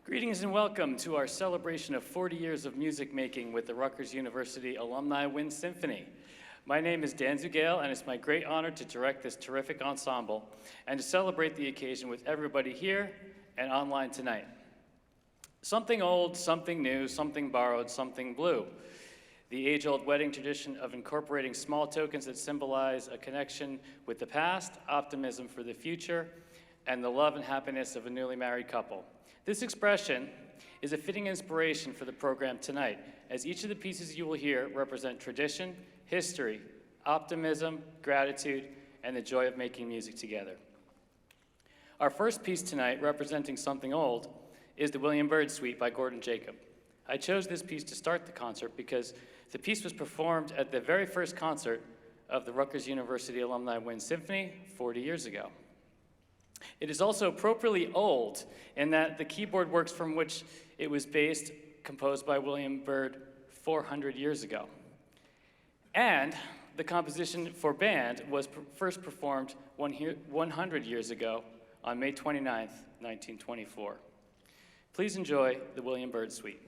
Greetings and welcome to our celebration of 40 years of music making with the Rutgers University Alumni Wind Symphony. My name is Dan Zagale, and it's my great honor to direct this terrific ensemble and to celebrate the occasion with everybody here and online tonight. Something old, something new, something borrowed, something blue. The age-old wedding tradition of incorporating small tokens that symbolize a connection with the past, optimism for the future, and the love and happiness of a newly married couple. This expression is a fitting inspiration for the program tonight, as each of the pieces you will hear represent tradition, history, optimism, gratitude, and the joy of making music together. Our first piece tonight, representing something old, is the William Byrd Suite by Gordon Jacob. I chose this piece to start the concert because the piece was performed at the very first concert of the Rutgers University Alumni Wind Symphony 40 years ago. It is also appropriately old in that the keyboard works from which it was based, composed by William Byrd 400 years ago. And the composition for band was first performed 100 years ago on May 29th, 1924. Please enjoy the William Byrd Suite.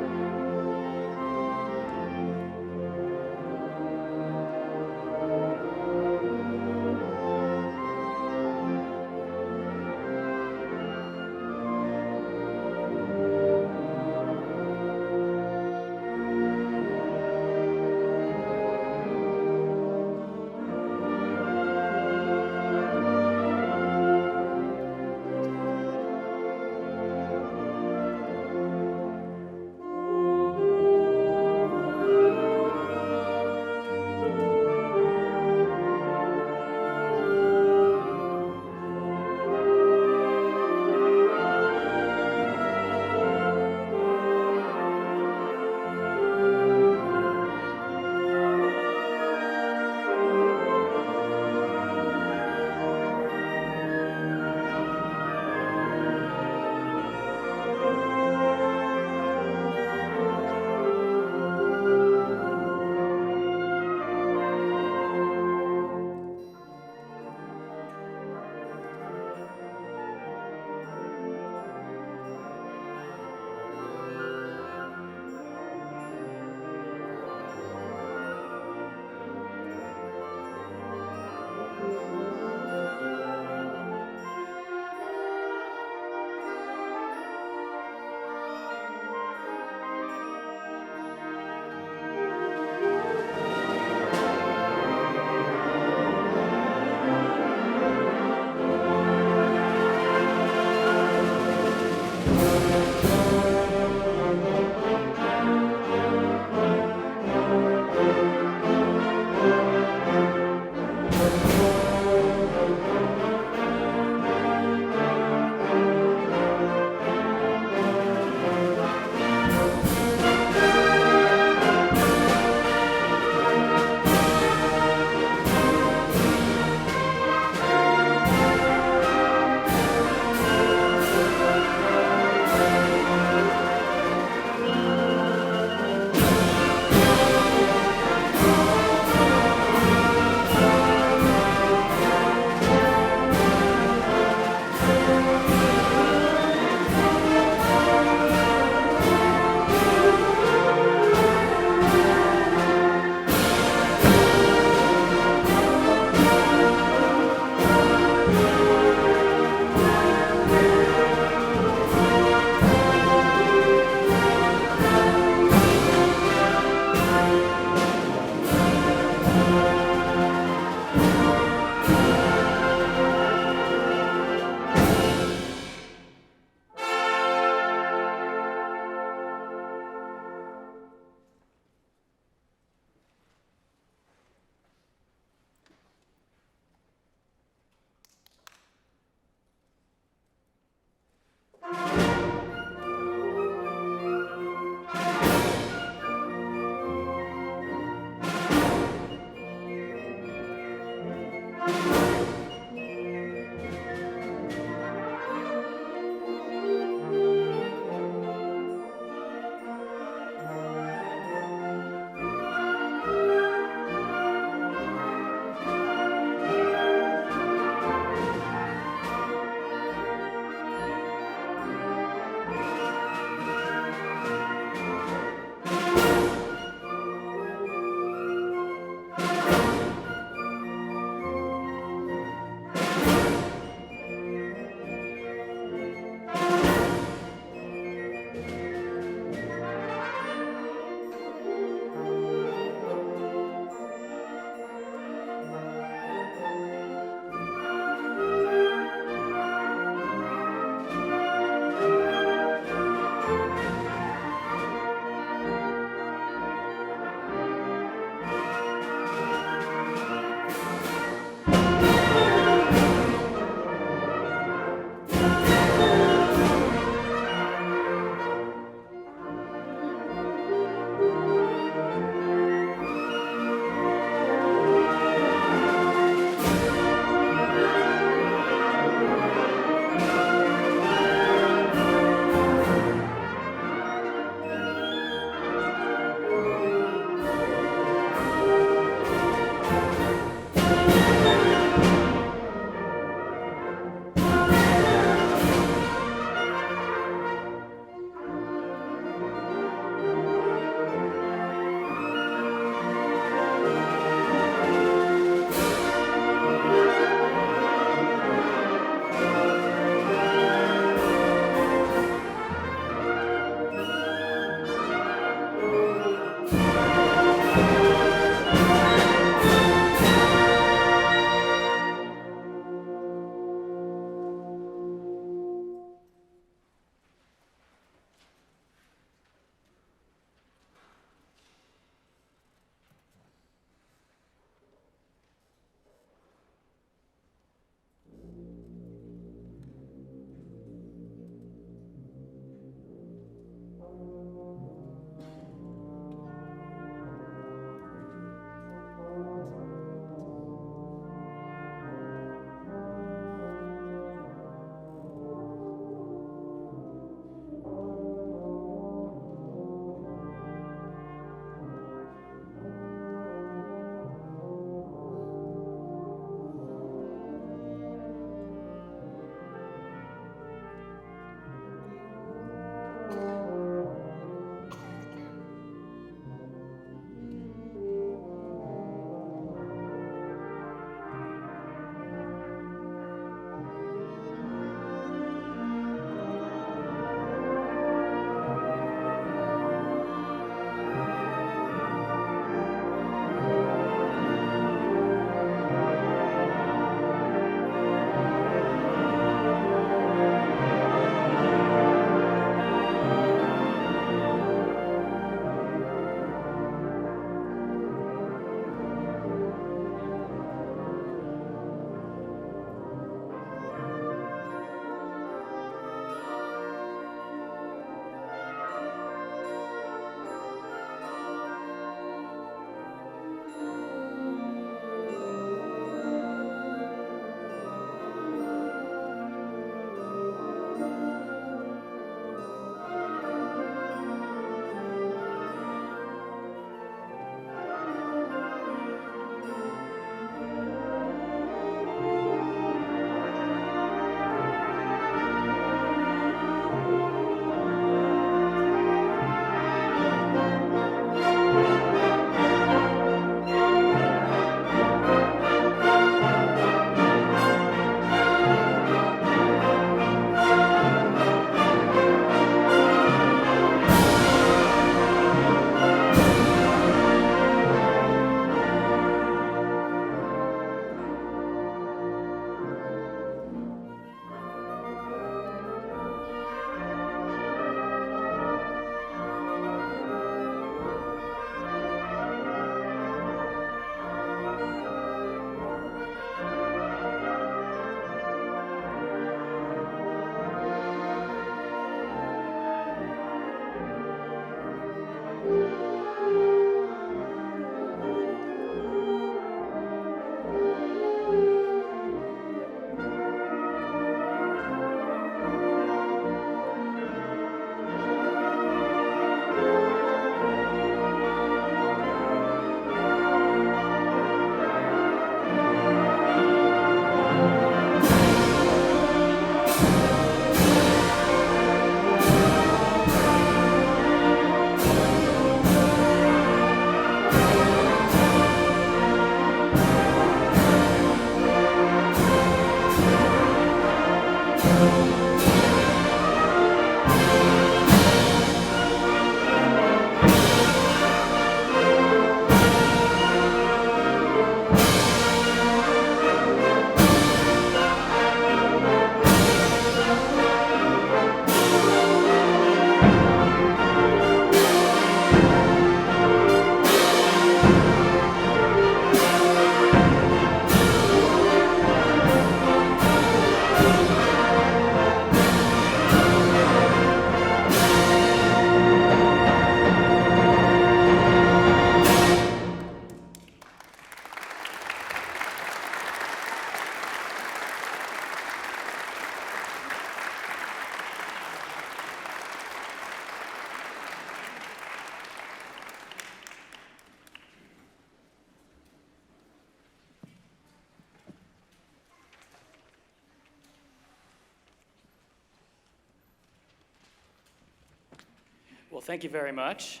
Well, thank you very much.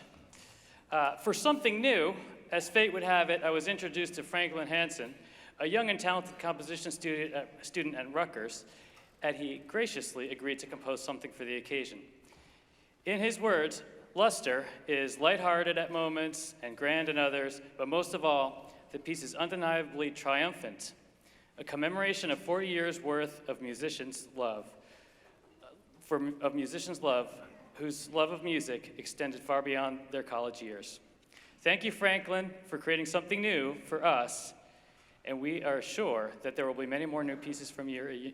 For something new, as fate would have it, I was introduced to Franklin Hansen, a young and talented composition student at Rutgers, and he graciously agreed to compose something for the occasion. In his words, Luster is lighthearted at moments and grand in others, but most of all, the piece is undeniably triumphant, a commemoration of 40 years' worth of musicians' love, whose love of music extended far beyond their college years. Thank you, Franklin, for creating something new for us, and we are sure that there will be many more new pieces from you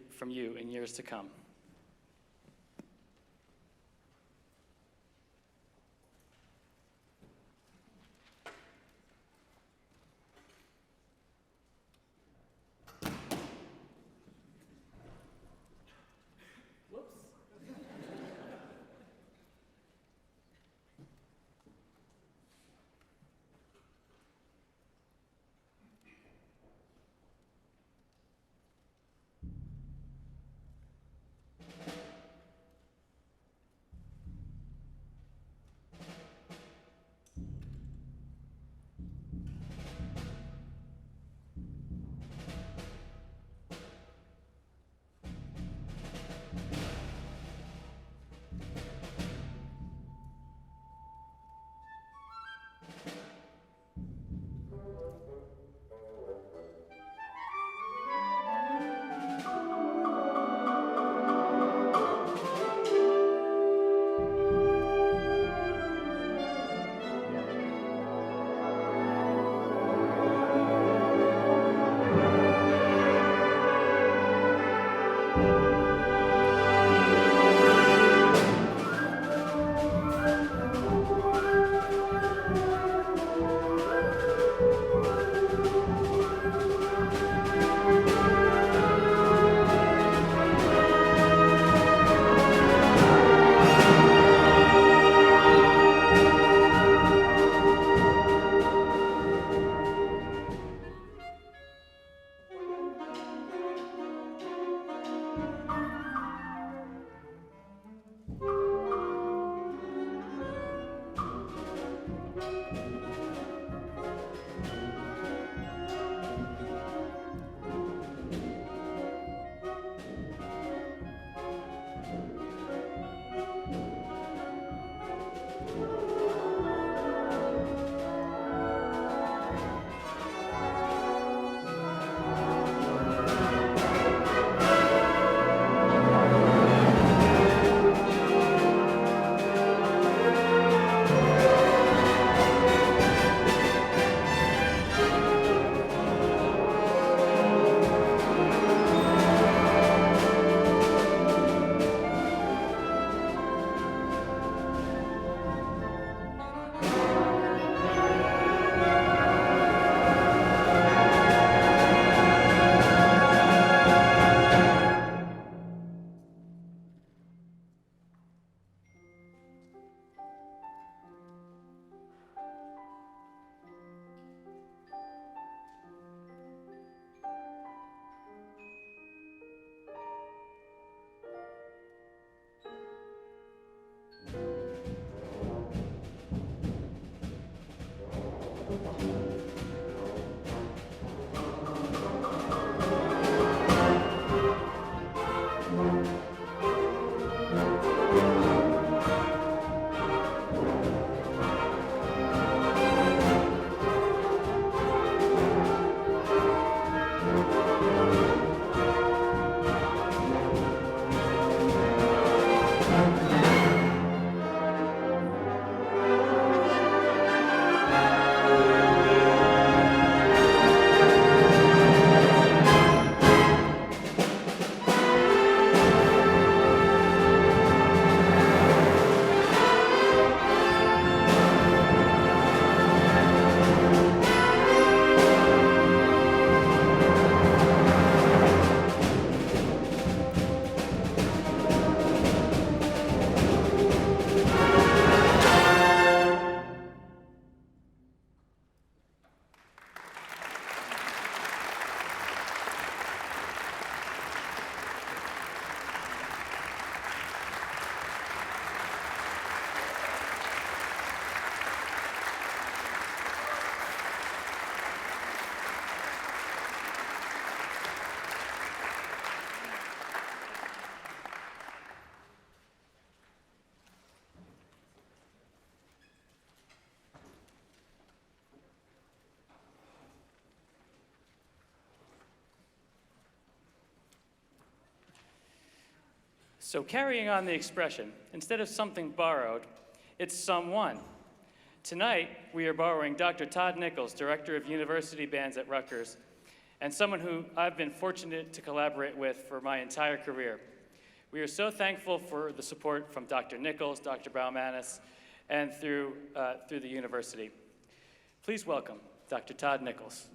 in years to come. So carrying on the expression, instead of something borrowed, it's someone. Tonight, we are borrowing Dr. Todd Nichols, Director of University Bands at Rutgers, and someone who I've been fortunate to collaborate with for my entire career. We are so thankful for the support from Dr. Nichols, Dr. Baumanis, and through the university. Please welcome Dr. Todd Nichols.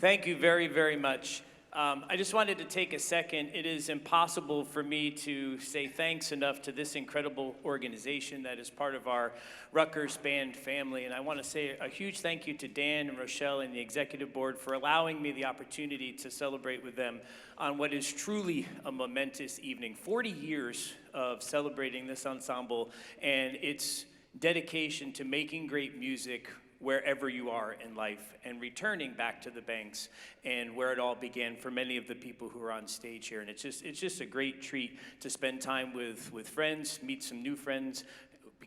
Thank you very, very much. I just wanted to take a second. It is impossible for me to say thanks enough to this incredible organization that is part of our Rutgers band family. And I want to say a huge thank you to Dan and Rochelle and the executive board for allowing me the opportunity to celebrate with them on what is truly a momentous evening. 40 years of celebrating this ensemble and its dedication to making great music wherever you are in life, and returning back to the banks and where it all began for many of the people who are on stage here. And it's just a great treat to spend time with friends, meet some new friends,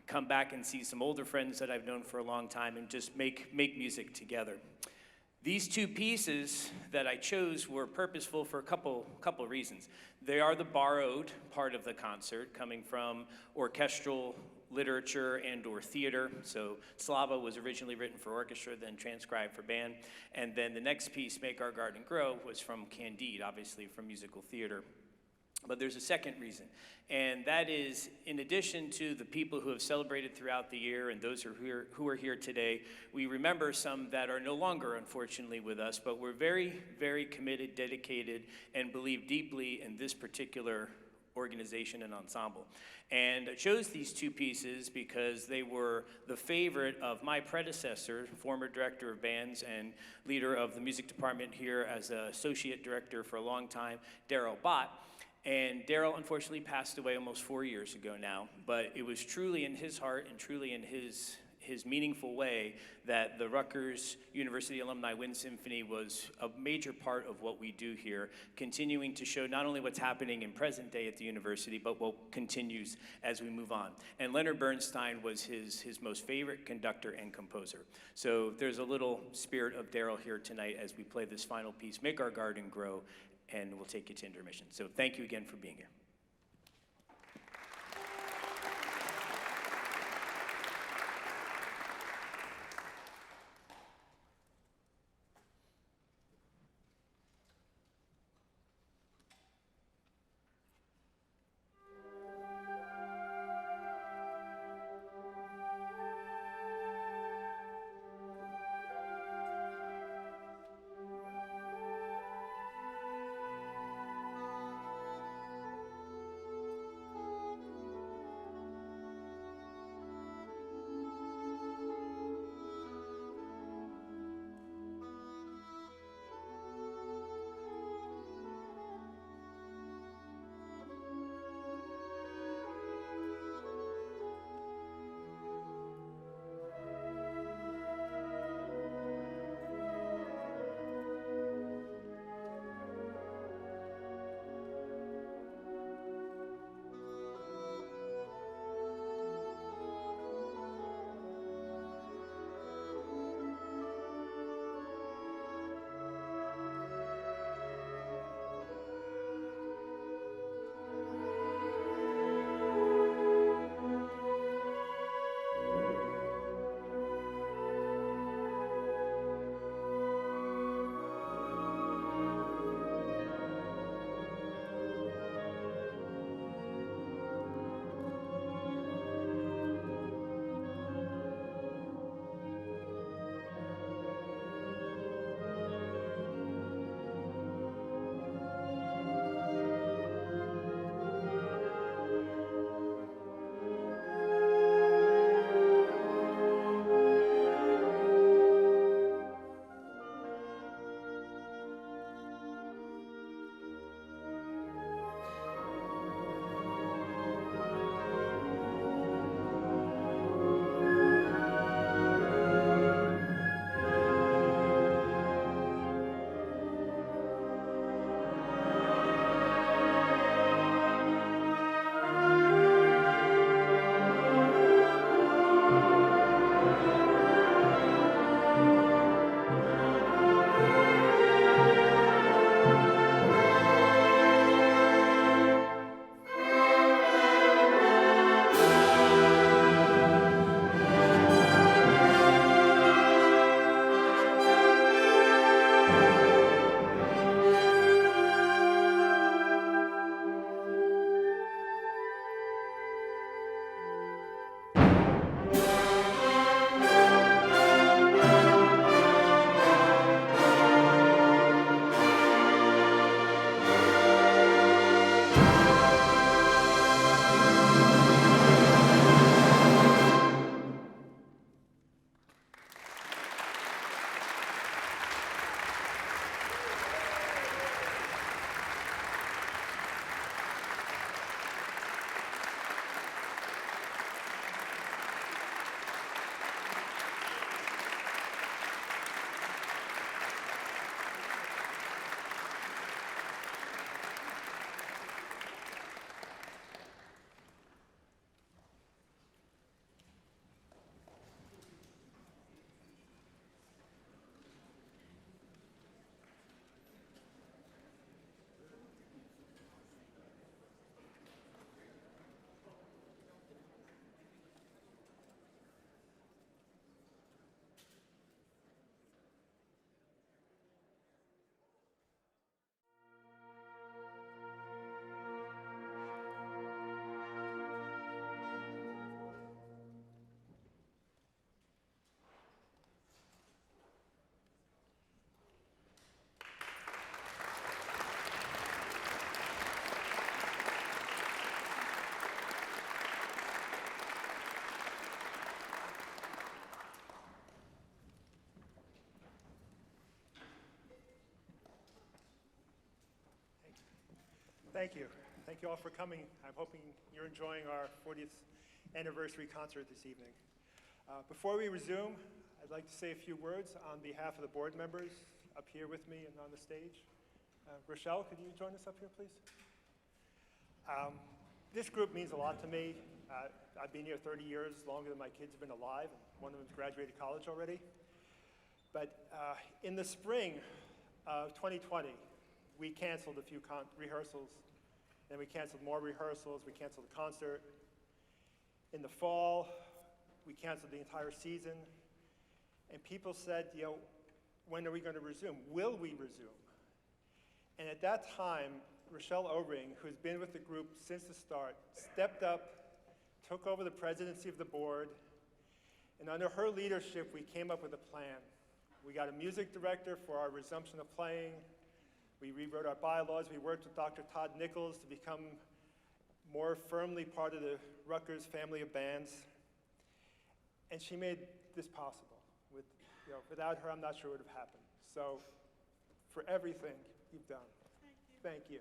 come back and see some older friends that I've known for a long time, and just make music together. These two pieces that I chose were purposeful for a couple reasons. They are the borrowed part of the concert, coming from orchestral literature and or theater. So Slava was originally written for orchestra, then transcribed for band. And then the next piece, Make Our Garden Grow, was from Candide, obviously from musical theater. But there's a second reason, and that is, in addition to the people who have celebrated throughout the year and those who are here today, we remember some that are no longer, unfortunately, with us, but we're very, very committed, dedicated, and believe deeply in this particular organization and ensemble. And I chose these two pieces because they were the favorite of my predecessor, former director of bands and leader of the music department here as an associate director for a long time, Daryl Bott. And Daryl unfortunately passed away almost 4 years ago now, but it was truly in his heart and truly in his meaningful way that the Rutgers University Alumni Wind Symphony was a major part of what we do here, continuing to show not only what's happening in present day at the university, but what continues as we move on. And Leonard Bernstein was his most favorite conductor and composer. So there's a little spirit of Daryl here tonight as we play this final piece, Make Our Garden Grow, and we'll take you to intermission. So thank you again for being here. Thank you. Thank you all for coming. I'm hoping you're enjoying our 40th anniversary concert this evening. Before we resume, I'd like to say a few words on behalf of the board members up here with me and on the stage. Rochelle, could you join us up here, please? This group means a lot to me. I've been here 30 years, longer than my kids have been alive, and one of them's graduated college already. But in the spring of 2020, we canceled a few rehearsals, then we canceled more rehearsals, we canceled the concert. In the fall, we canceled the entire season, and people said, you know, when are we going to resume? Will we resume? And at that time, Rochelle O-Ring, who's been with the group since the start, stepped up, took over the presidency of the board, and under her leadership, we came up with a plan. We got a music director for our resumption of playing. We rewrote our bylaws. We worked with Dr. Todd Nichols to become more firmly part of the Rutgers family of bands. And she made this possible. Without her, I'm not sure it would have happened. So for everything you've done, thank you.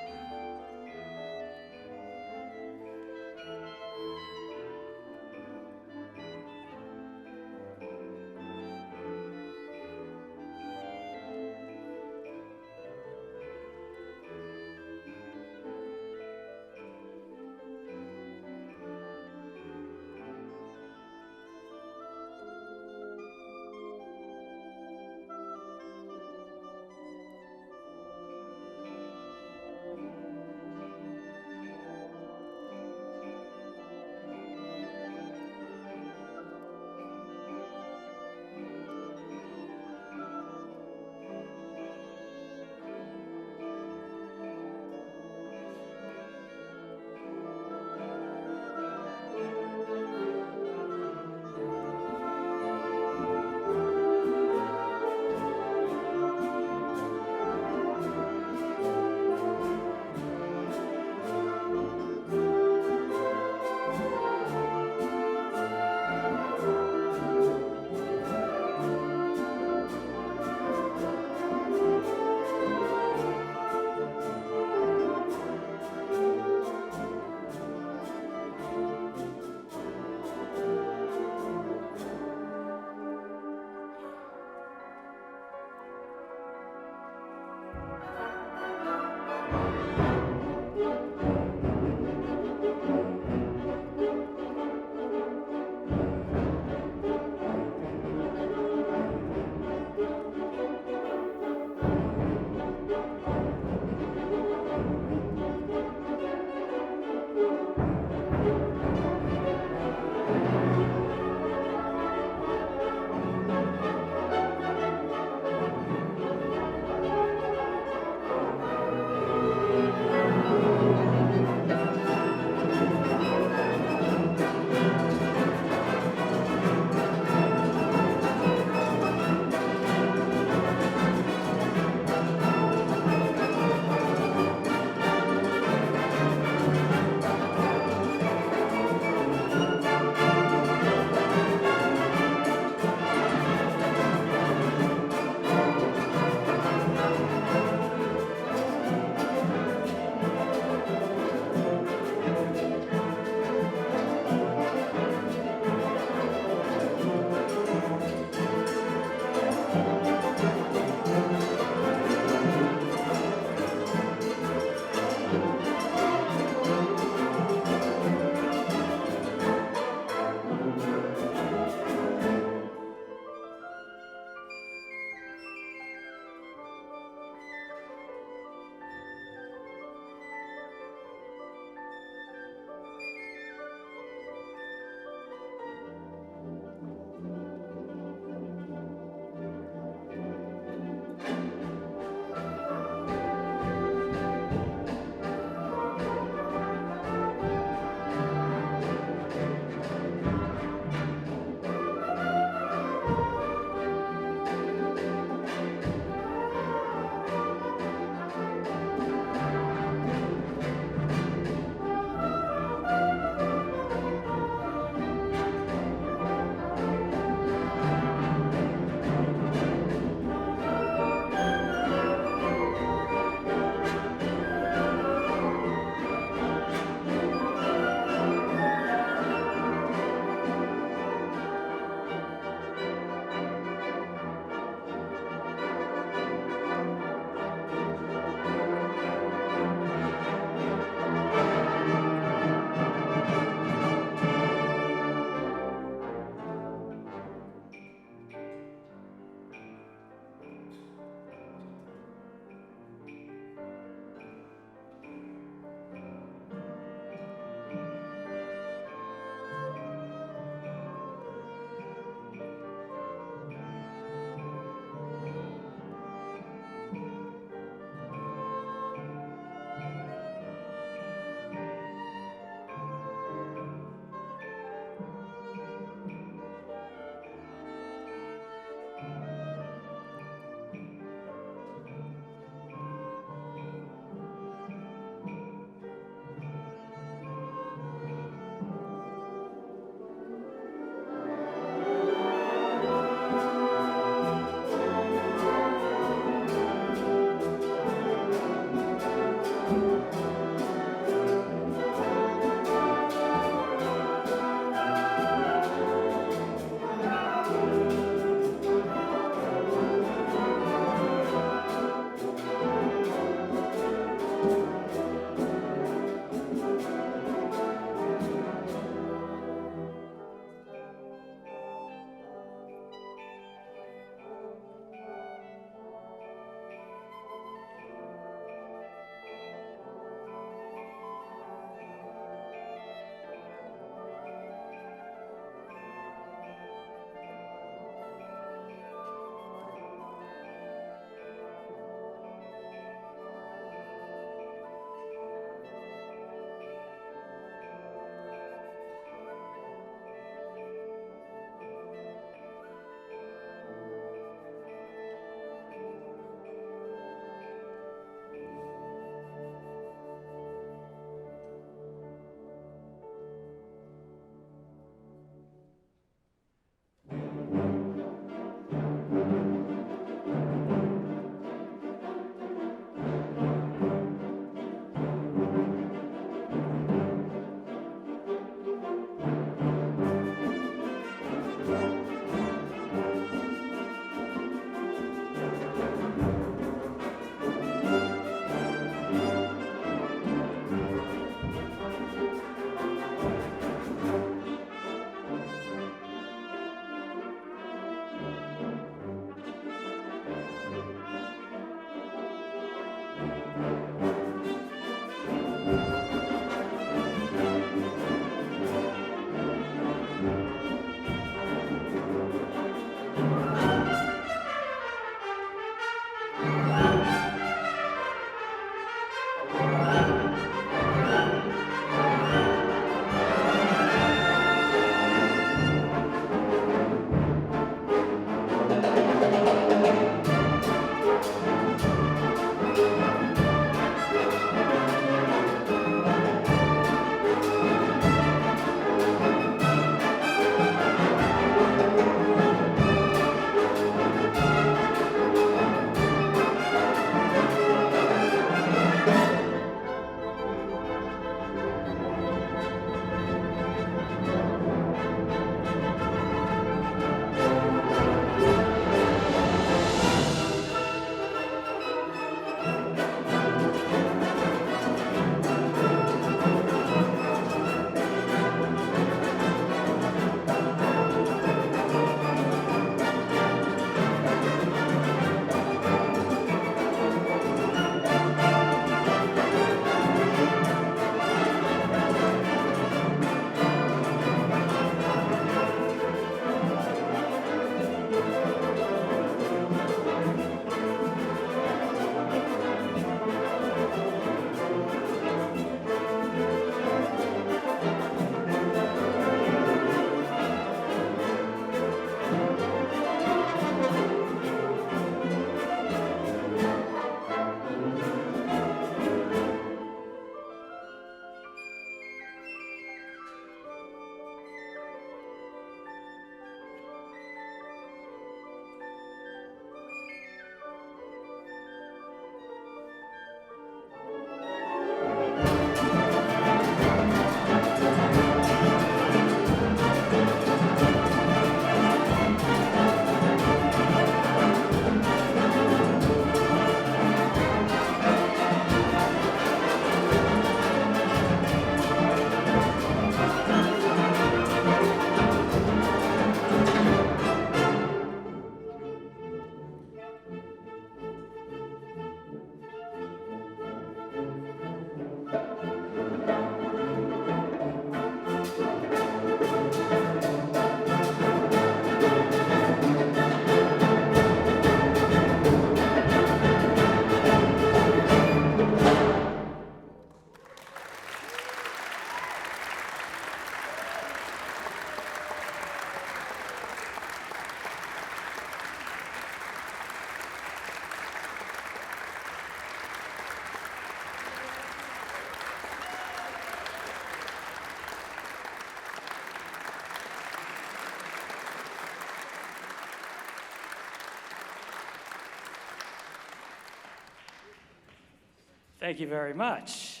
Thank you very much.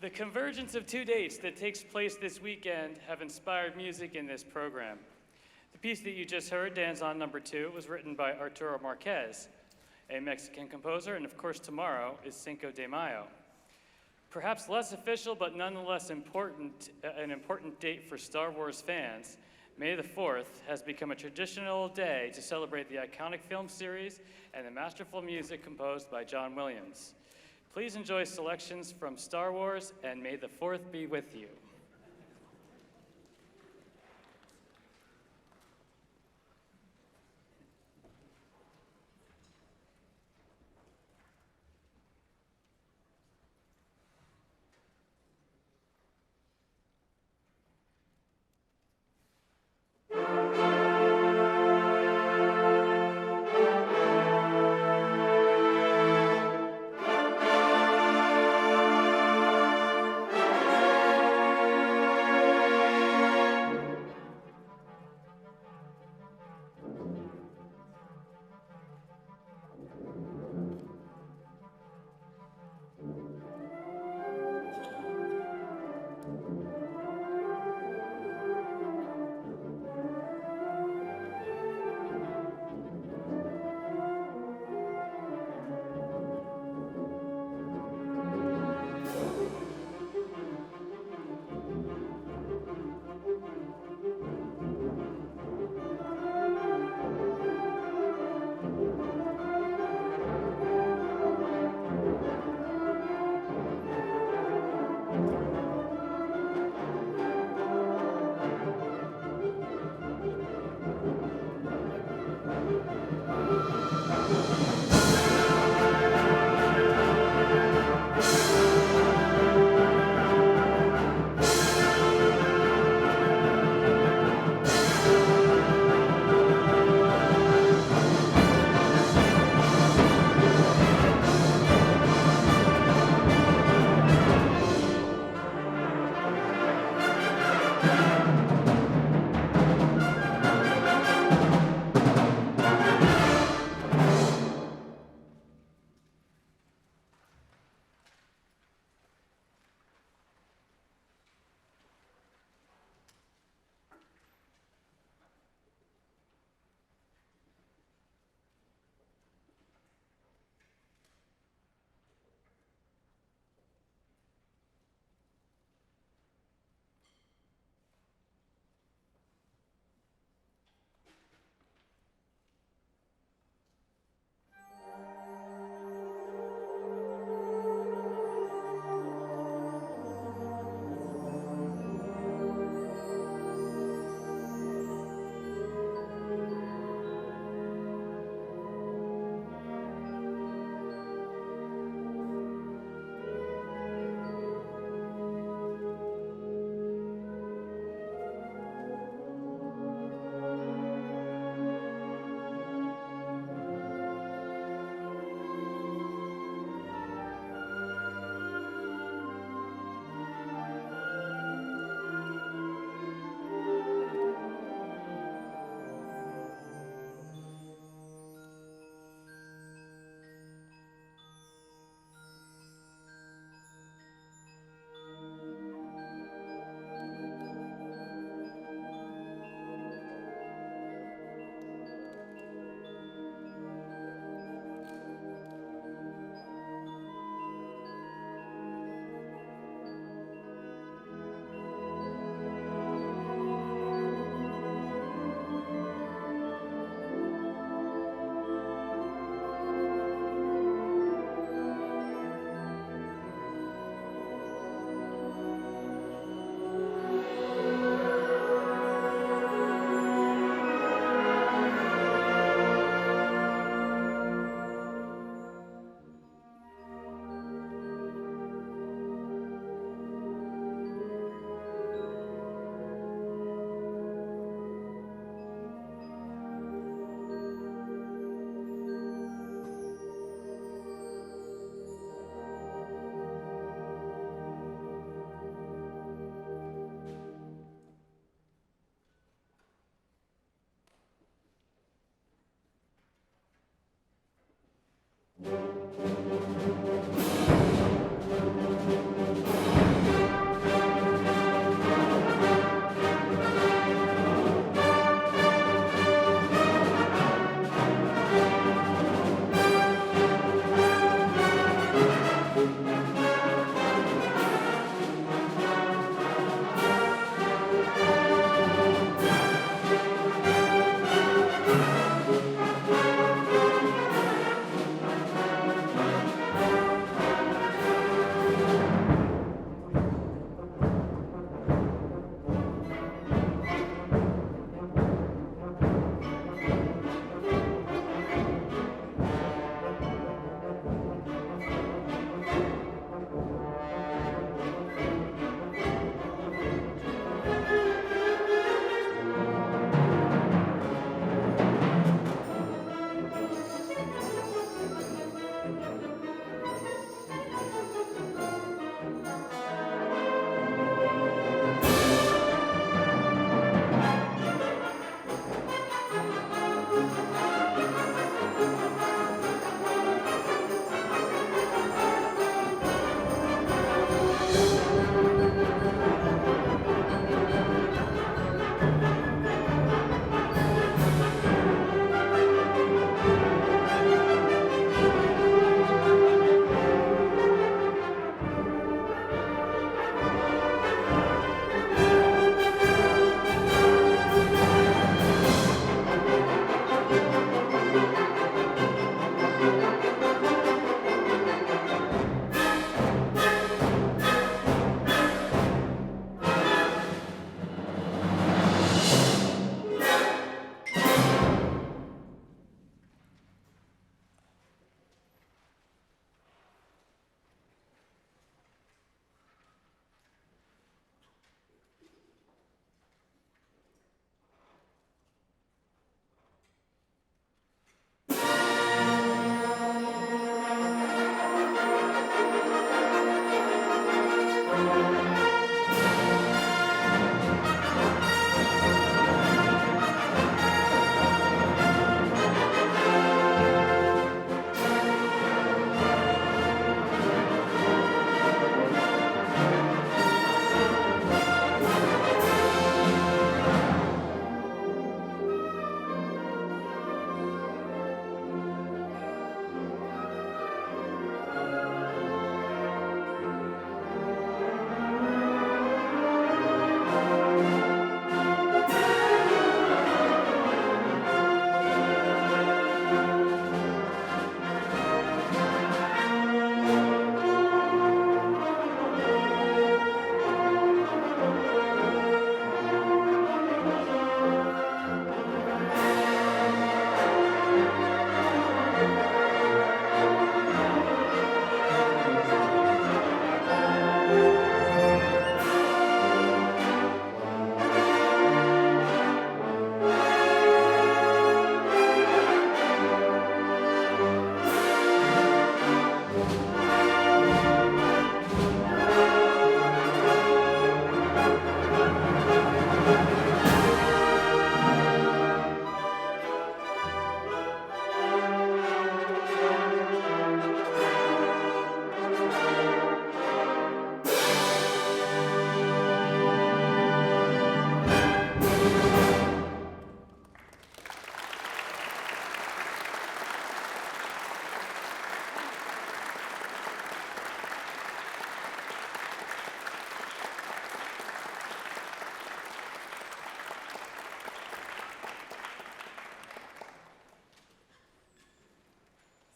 The convergence of two dates that takes place this weekend have inspired music in this program. The piece that you just heard, Danzon No. 2, was written by Arturo Marquez, a Mexican composer, and of course tomorrow is Cinco de Mayo. Perhaps less official, but nonetheless important, an important date for Star Wars fans, May the 4th has become a traditional day to celebrate the iconic film series and the masterful music composed by John Williams. Please enjoy selections from Star Wars and May the 4th be with you.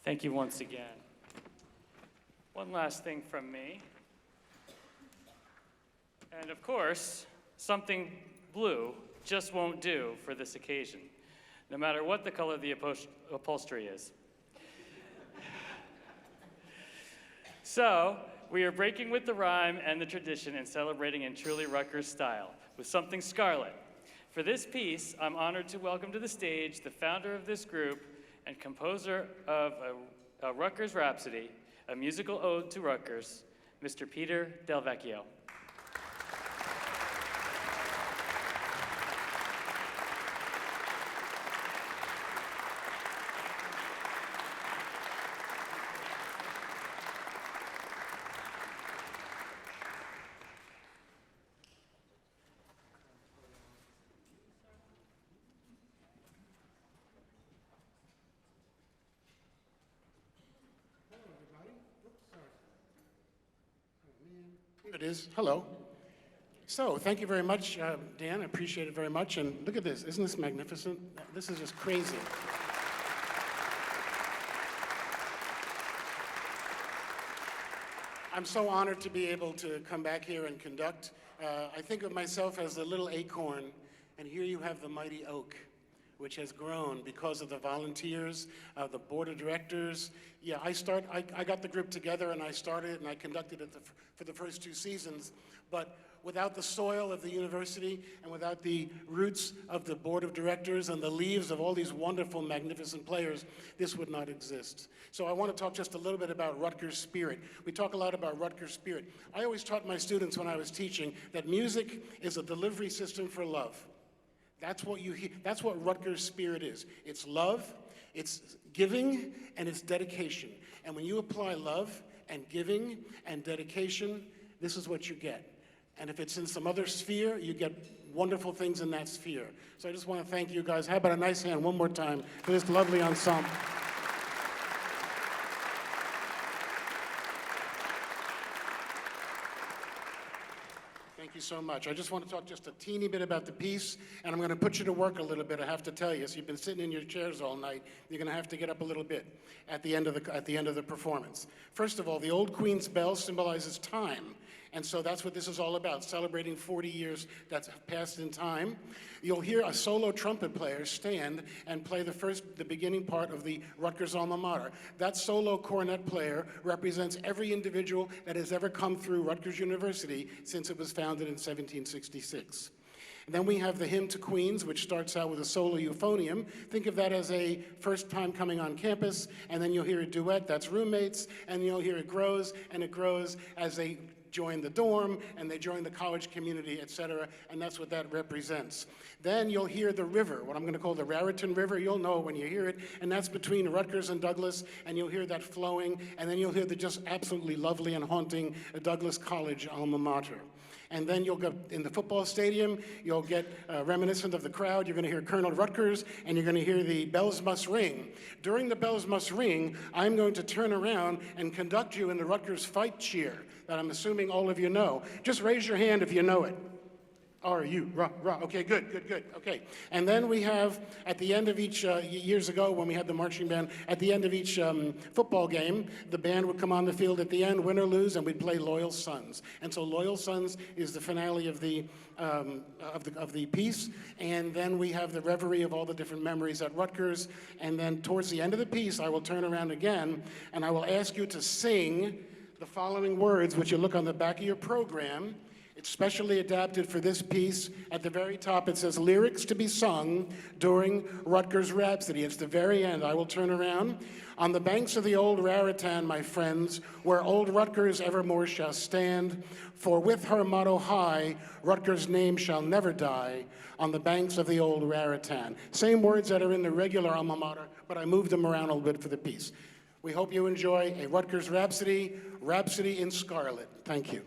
Thank you once again. One last thing from me. And of course, something blue just won't do for this occasion, no matter what the color of the upholstery is. So, we are breaking with the rhyme and the tradition and celebrating in truly Rutgers style with something Scarlet. For this piece, I'm honored to welcome to the stage the founder of this group and composer of a Rutgers Rhapsody, a musical ode to Rutgers, Mr. Peter Del Vecchio. It is. Hello. So, thank you very much, Dan. I appreciate it very much. And look at this. Isn't this magnificent? This is just crazy. I'm so honored to be able to come back here and conduct. I think of myself as the little acorn, and here you have the mighty oak, which has grown because of the volunteers, the board of directors. Yeah, I got the group together and I started it and I conducted it for the first 2 seasons. But without the soil of the university and without the roots of the board of directors and the leaves of all these wonderful, magnificent players, this would not exist. So I want to talk just a little bit about Rutgers spirit. We talk a lot about Rutgers spirit. I always taught my students when I was teaching that music is a delivery system for love. That's what you hear. That's what Rutgers spirit is. It's love, it's giving, and it's dedication. And when you apply love and giving and dedication, this is what you get. And if it's in some other sphere, you get wonderful things in that sphere. So I just want to thank you guys. How about a nice hand one more time for this lovely ensemble? Thank you so much. I just want to talk just a teeny bit about the piece, and I'm going to put you to work a little bit, I have to tell you. So you've been sitting in your chairs all night. You're going to have to get up a little bit at the end of the performance. First of all, the old Queen's bell symbolizes time. And so that's what this is all about, celebrating 40 years that's passed in time. You'll hear a solo trumpet player stand and play the beginning part of the Rutgers Alma Mater. That solo cornet player represents every individual that has ever come through Rutgers University since it was founded in 1766. And then we have the Hymn to Queens, which starts out with a solo euphonium. Think of that as a first time coming on campus, and then you'll hear a duet, that's roommates, and you'll hear it grows, and it grows as they join the dorm, and they join the college community, etc., and that's what that represents. Then you'll hear the river, what I'm going to call the Raritan River. You'll know when you hear it, and that's between Rutgers and Douglas, and you'll hear that flowing, and then you'll hear the just absolutely lovely and haunting Douglas College alma mater. And then you'll go in the football stadium, you'll get reminiscent of the crowd. You're going to hear Colonel Rutgers, and you're going to hear the bells must ring. During the bells must ring, I'm going to turn around and conduct you in the Rutgers fight cheer that I'm assuming all of you know. Just raise your hand if you know it. R-U-R-R. Okay, good. Okay. And then we have, at the end of each, years ago when we had the marching band, at the end of each football game, the band would come on the field at the end, win or lose, and we'd play Loyal Sons. And so Loyal Sons is the finale of the piece. And then we have the reverie of all the different memories at Rutgers. And then towards the end of the piece, I will turn around again, and I will ask you to sing the following words, which you look on the back of your program. It's specially adapted for this piece. At the very top, it says, lyrics to be sung during Rutgers Rhapsody. It's the very end. I will turn around. On the banks of the old Raritan, my friends, where old Rutgers evermore shall stand, for with her motto high, Rutgers' name shall never die, on the banks of the old Raritan. Same words that are in the regular alma mater, but I moved them around a little bit for the piece. We hope you enjoy a Rutgers Rhapsody, Rhapsody in Scarlet. Thank you.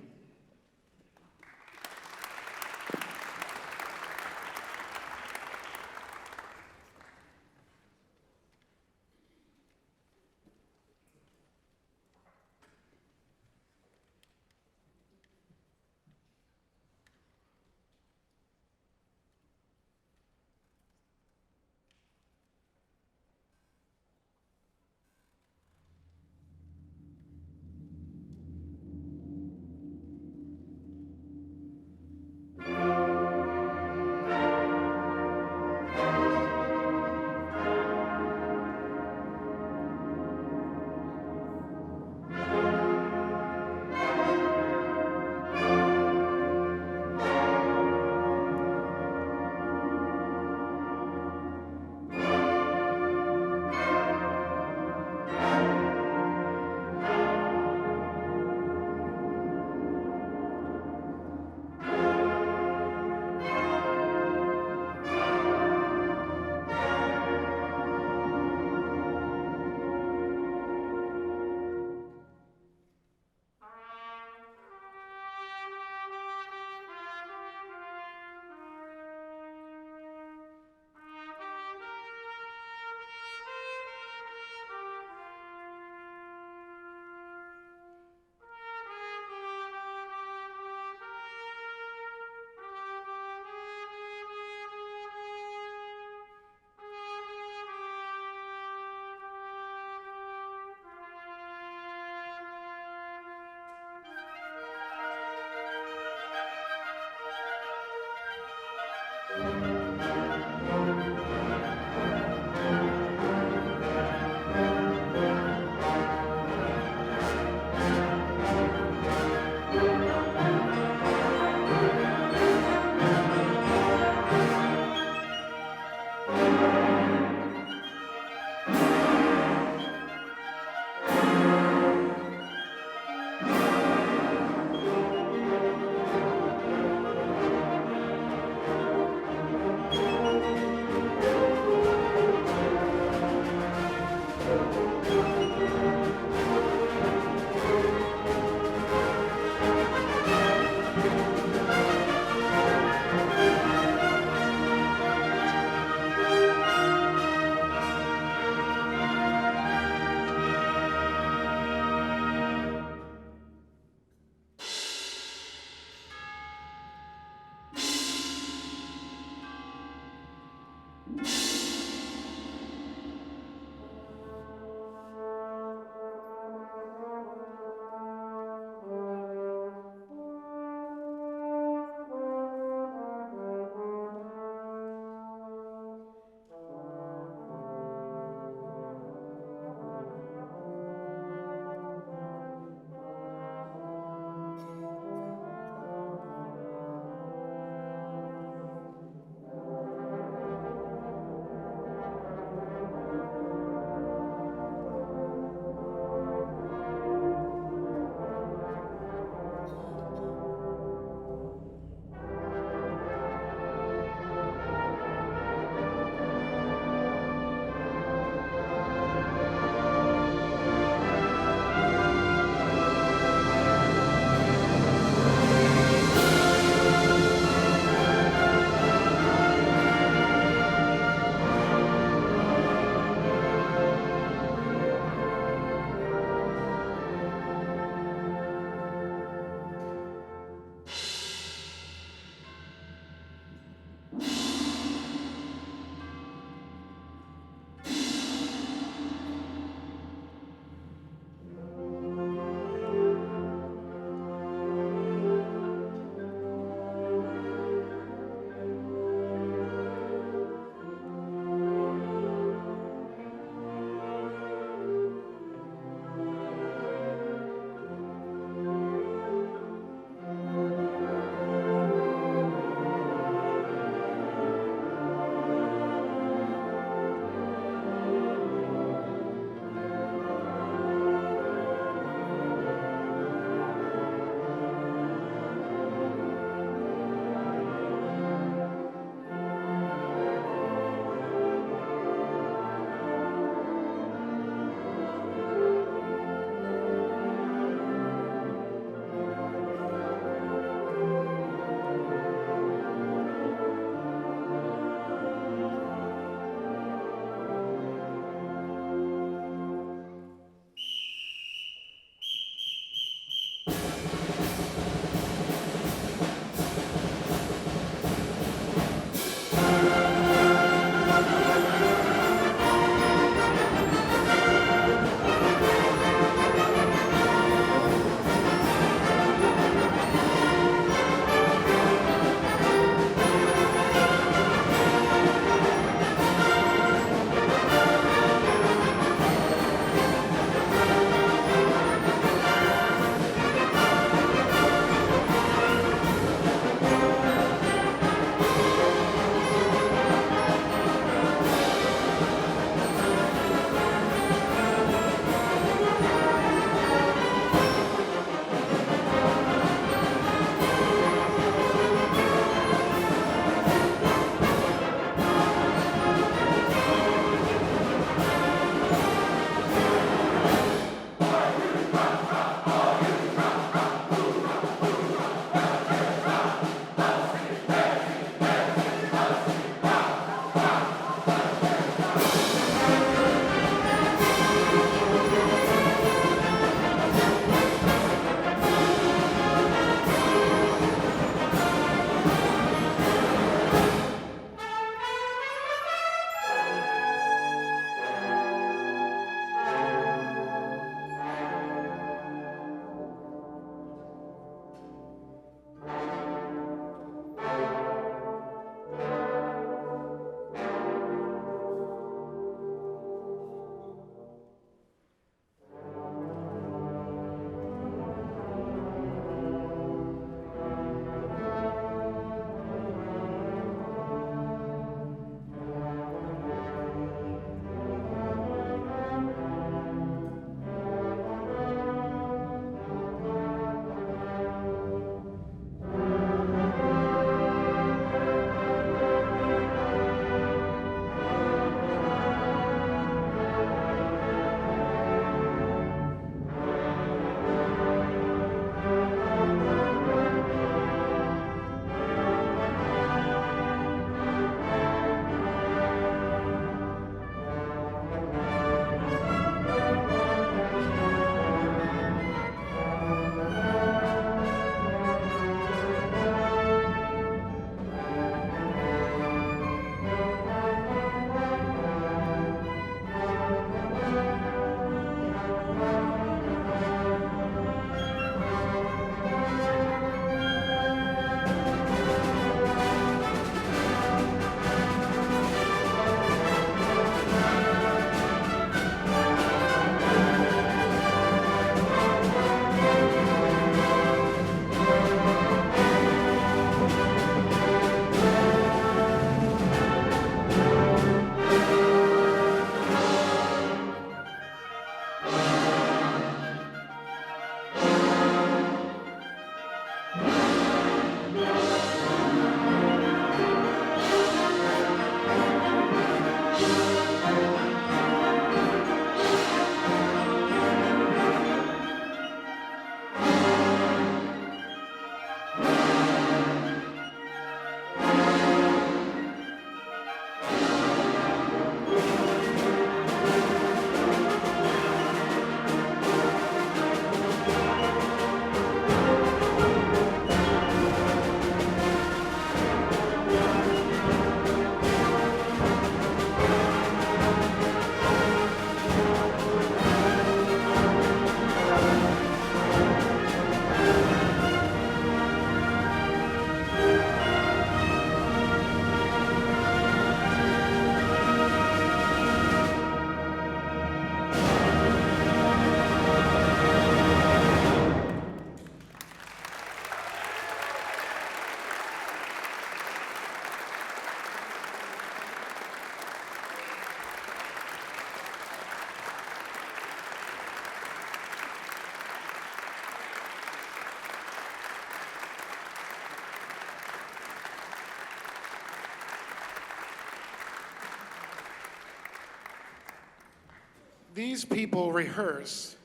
These people rehearse,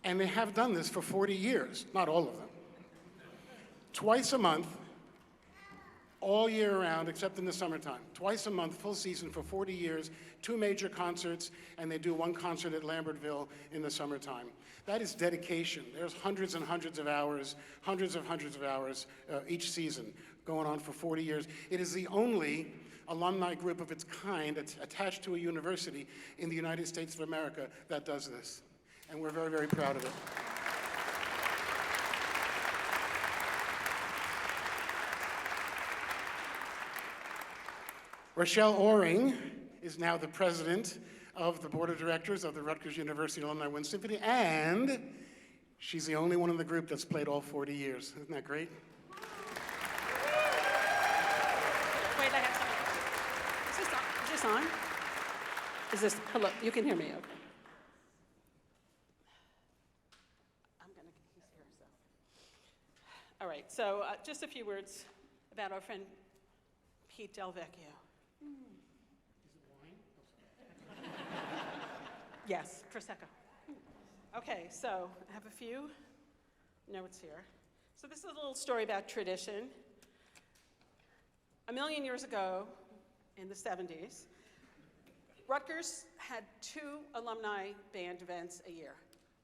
and they have done this for 40 years, not all of them. Twice a month, all year round, except in the summertime. Twice a month, full season for 40 years, 2 major concerts, and they do 1 concert at Lambertville in the summertime. That is dedication. There's hundreds and hundreds of hours each season, going on for 40 years. It is the only alumni group of its kind attached to a university in the United States of America that does this. And we're very, very proud of it. Rochelle Oring is now the president of the board of directors of the Rutgers University Alumni Wind Symphony, and she's the only one in the group that's played all 40 years. Isn't that great? Wait, I have something. Is this on? Is this, hello, you can hear me, okay. He's here, so. All right, so just a few words about our friend Pete Del Vecchio. Yes, Prosecco. Okay, so I have a few notes here. So this is a little story about tradition. A million years ago, in the 70s, Rutgers had 2 alumni band events a year.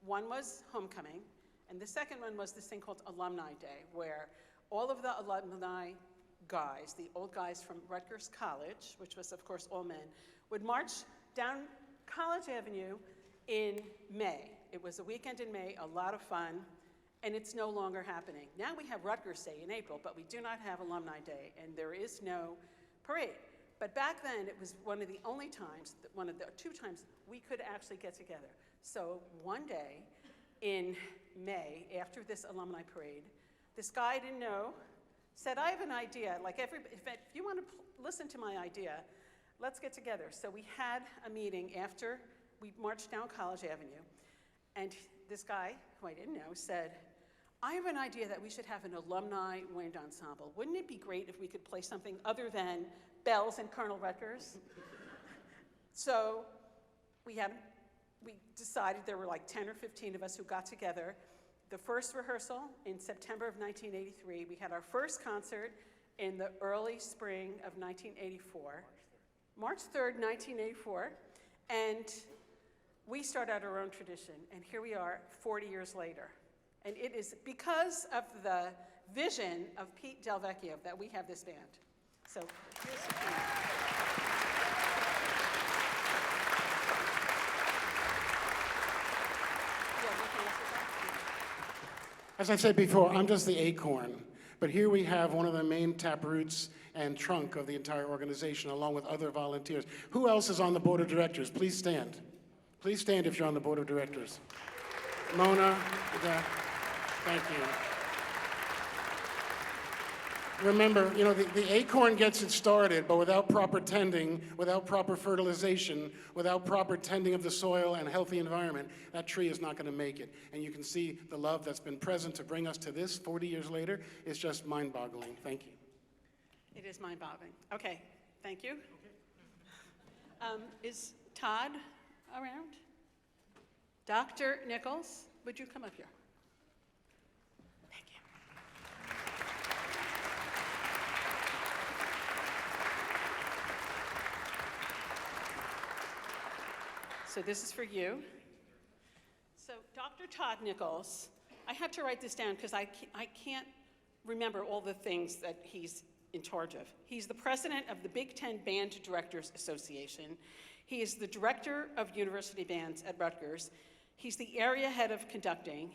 One was homecoming, and the second one was this thing called Alumni Day, where all of the alumni guys, the old guys from Rutgers College, which was of course all men, would march down College Avenue in May. It was a weekend in May, a lot of fun, and it's no longer happening. Now we have Rutgers Day in April, but we do not have Alumni Day, and there is no parade. But back then, it was one of the only times, one of the 2 times, we could actually get together. So one day in May, after this alumni parade, this guy I didn't know said, I have an idea, like if you want to listen to my idea, let's get together. So we had a meeting after we marched down College Avenue, and this guy, who I didn't know, said, I have an idea that we should have an alumni wind ensemble. Wouldn't it be great if we could play something other than bells and Colonel Rutgers? So we decided, there were like 10 or 15 of us who got together. The first rehearsal in September of 1983, we had our first concert in the early spring of 1984. March 3rd, 1984, and we started out our own tradition, and here we are 40 years later. And it is because of the vision of Pete Del Vecchio that we have this band. So here's the thing. As I said before, I'm just the acorn, but here we have one of the main taproots and trunk of the entire organization, along with other volunteers. Who else is on the board of directors? Please stand. Please stand if you're on the board of directors. Mona, thank you. Remember, you know, the acorn gets it started, but without proper tending, without proper fertilization, without proper tending of the soil and healthy environment, that tree is not going to make it. And you can see the love that's been present to bring us to this 40 years later is just mind-boggling. Thank you. It is mind-boggling. Okay, thank you. Is Todd around? Dr. Nichols, would you come up here? Thank you. So this is for you. So Dr. Todd Nichols, I had to write this down because I can't remember all the things that he's in charge of. He's the president of the Big Ten Band Directors Association. He is the director of university bands at Rutgers. He's the area head of conducting.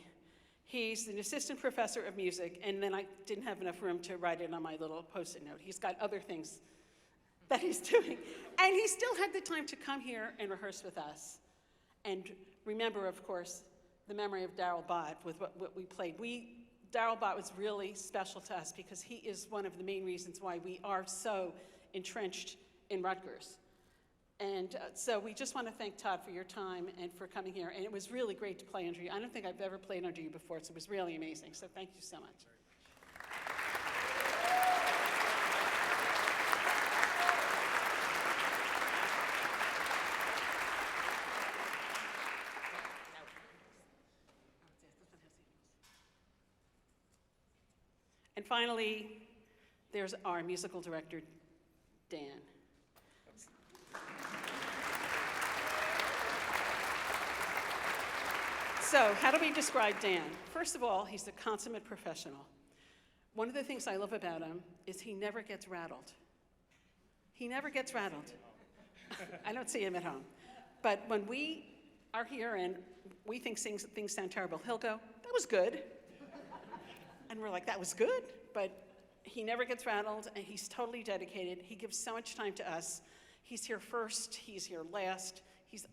He's an assistant professor of music, and then I didn't have enough room to write it on my little Post-it note. He's got other things that he's doing. And he still had the time to come here and rehearse with us. And remember, of course, the memory of Darryl Bott with what we played. Darryl Bott was really special to us because he is one of the main reasons why we are so entrenched in Rutgers. And so we just want to thank Todd for your time and for coming here. And it was really great to play under you. I don't think I've ever played under you before, so it was really amazing. So thank you so much. And finally, there's our musical director, Dan. So how do we describe Dan? First of all, he's a consummate professional. One of the things I love about him is he never gets rattled. He never gets rattled. I don't see him at home. But when we are here and we think things sound terrible, he'll go, that was good. And we're like, that was good? But he never gets rattled, and he's totally dedicated. He gives so much time to us. He's here first, he's here last. He's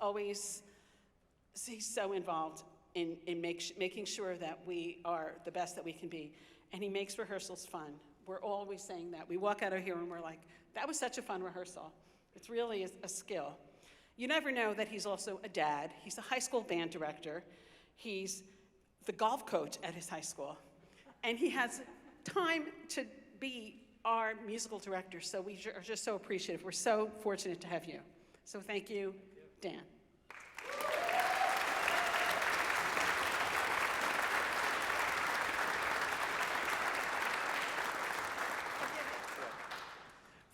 so involved in making sure that we are the best that we can be. And he makes rehearsals fun. We're always saying that. We walk out of here and we're like, that was such a fun rehearsal. It's really a skill. You never know that he's also a dad. He's a high school band director. He's the golf coach at his high school. And he has time to be our musical director, so we are just so appreciative. We're so fortunate to have you. So thank you, Dan.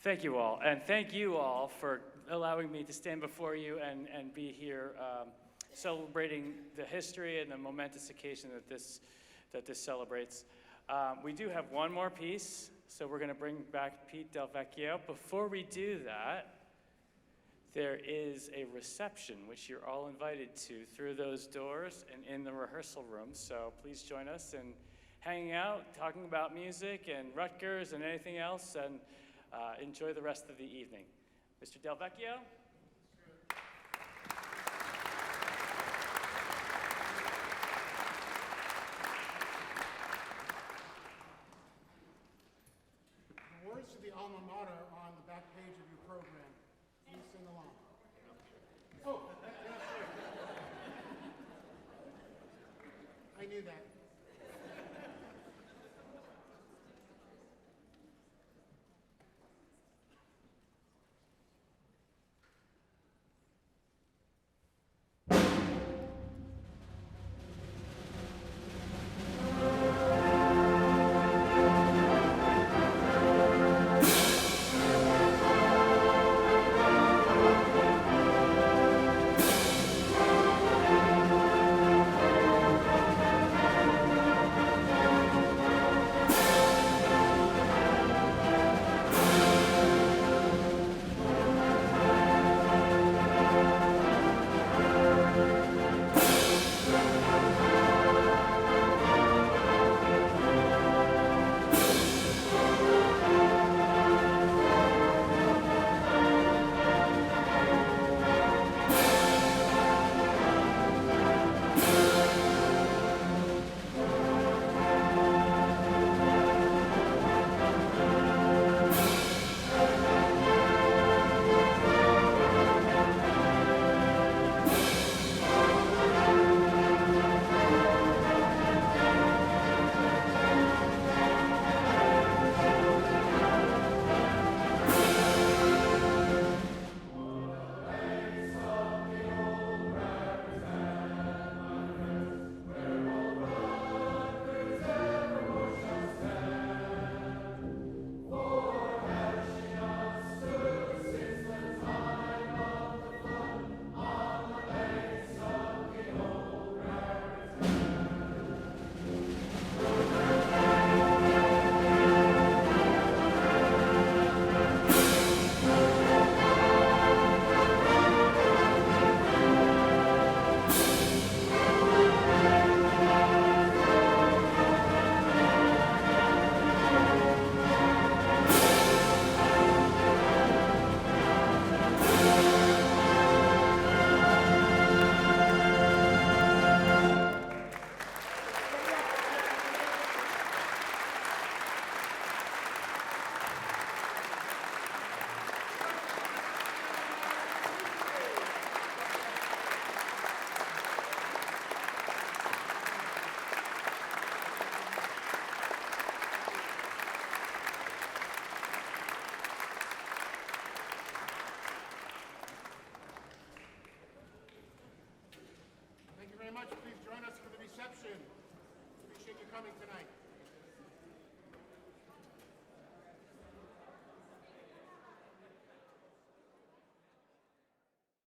Thank you all, and thank you all for allowing me to stand before you and be here celebrating the history and the momentous occasion that this celebrates. We do have one more piece, so we're going to bring back Pete Del Vecchio. Before we do that, there is a reception, which you're all invited to through those doors and in the rehearsal room, so please join us in hanging out, talking about music and Rutgers and anything else, and enjoy the rest of the evening. Mr. Del Vecchio? The words to the Alma Mater are on the back page of your program. Please sing along. Oh, yes, sir. I knew that. Thank you very much. Please join us for the reception. Appreciate you coming tonight.